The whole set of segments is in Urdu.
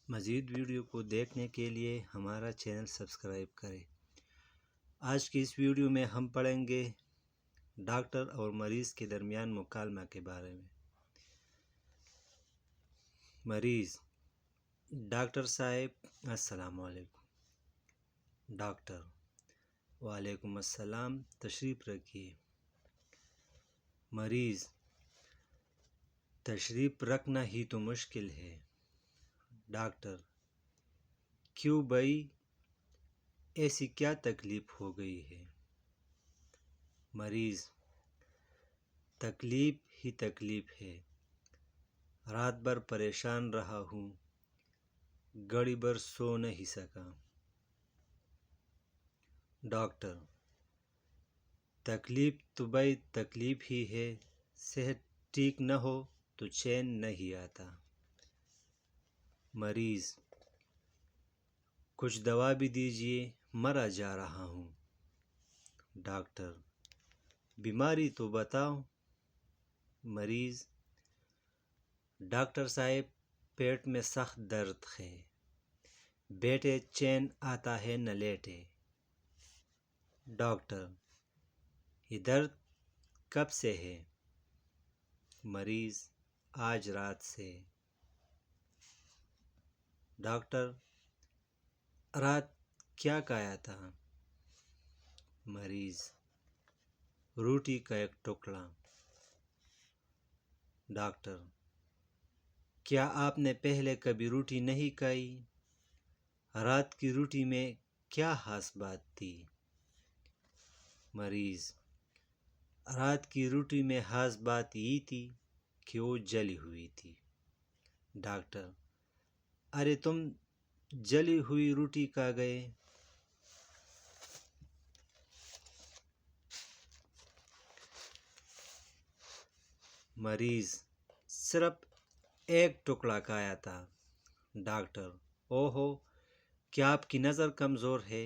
مزید ویڈیو کو دیکھنے کے لیے ہمارا چینل سبسکرائب کریں۔ آج کی اس ویڈیو میں ہم پڑھیں گے ڈاکٹر اور مریض کے درمیان مکالمہ کے بارے میں۔ مریض: ڈاکٹر صاحب السلام علیکم۔ ڈاکٹر: وعلیکم السلام، تشریف رکھیے۔ مریض: تشریف رکھنا ہی تو مشکل ہے۔ ڈاکٹر: کیوں بھائی، ایسی کیا تکلیف ہو گئی ہے؟ مریض: تکلیف ہی تکلیف ہے، رات بھر پریشان رہا ہوں، گھڑی بھر سو نہیں سکا۔ ڈاکٹر: تکلیف تو بھائی تکلیف ہی ہے، صحت ٹھیک نہ ہو تو چین نہیں آتا۔ مریض: کچھ دوا بھی دیجیے، مرا جا رہا ہوں۔ ڈاکٹر: بیماری تو بتاؤ۔ مریض: ڈاکٹر صاحب، پیٹ میں سخت درد ہے، بیٹھے چین آتا ہے نہ لیٹے۔ ڈاکٹر: یہ درد کب سے ہے؟ مریض: آج رات سے۔ ڈاکٹر: رات کیا کھایا تھا؟ مریض: روٹی کا ایک ٹکڑا۔ ڈاکٹر: کیا آپ نے پہلے کبھی روٹی نہیں کھائی؟ رات کی روٹی میں کیا خاص بات تھی؟ مریض: رات کی روٹی میں خاص بات یہ تھی کہ وہ جلی ہوئی تھی۔ ڈاکٹر: ارے تم جلی ہوئی روٹی کھا گئے۔ مریض: صرف ایک ٹکڑا کھایا تھا۔ ڈاکٹر: اوہو، کیا آپ کی نظر کمزور ہے؟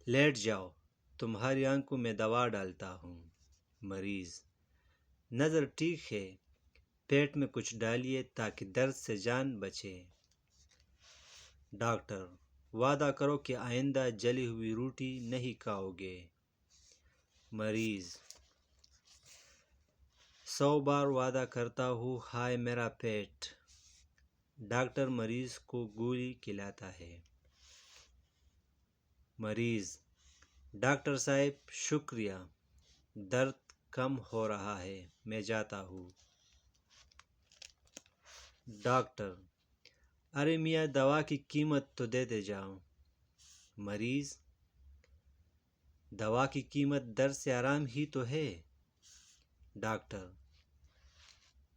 لیٹ جاؤ، تمہاری آنکھوں میں دوا ڈالتا ہوں۔ مریض: نظر ٹھیک ہے، پیٹ میں کچھ ڈالیے تاکہ درد سے جان بچے۔ ڈاکٹر: وعدہ کرو کہ آئندہ جلی ہوئی روٹی نہیں کھاؤ گے۔ مریض: 100 بار وعدہ کرتا ہوں، ہائے میرا پیٹ۔ ڈاکٹر مریض کو گولی کھلاتا ہے۔ مریض: ڈاکٹر صاحب شکریہ، درد کم ہو رہا ہے، میں جاتا ہوں۔ ڈاکٹر: ارے میاں، دوا کی قیمت تو دیتے جاؤ۔ مریض: دوا کی قیمت درد سے آرام ہی تو ہے۔ ڈاکٹر: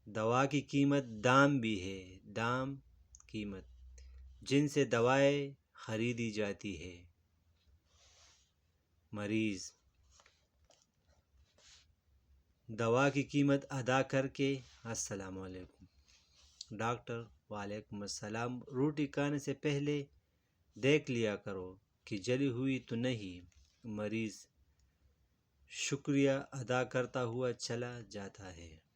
دوا کی قیمت دام بھی ہے، دام قیمت جن سے دوائیں خریدی جاتی ہے۔ مریض: دوا کی قیمت ادا کر کے السلام علیکم۔ ڈاکٹر: وعلیکم السلام، روٹی کھانے سے پہلے دیکھ لیا کرو کہ جلی ہوئی تو نہیں۔ مریض شکریہ ادا کرتا ہوا چلا جاتا ہے۔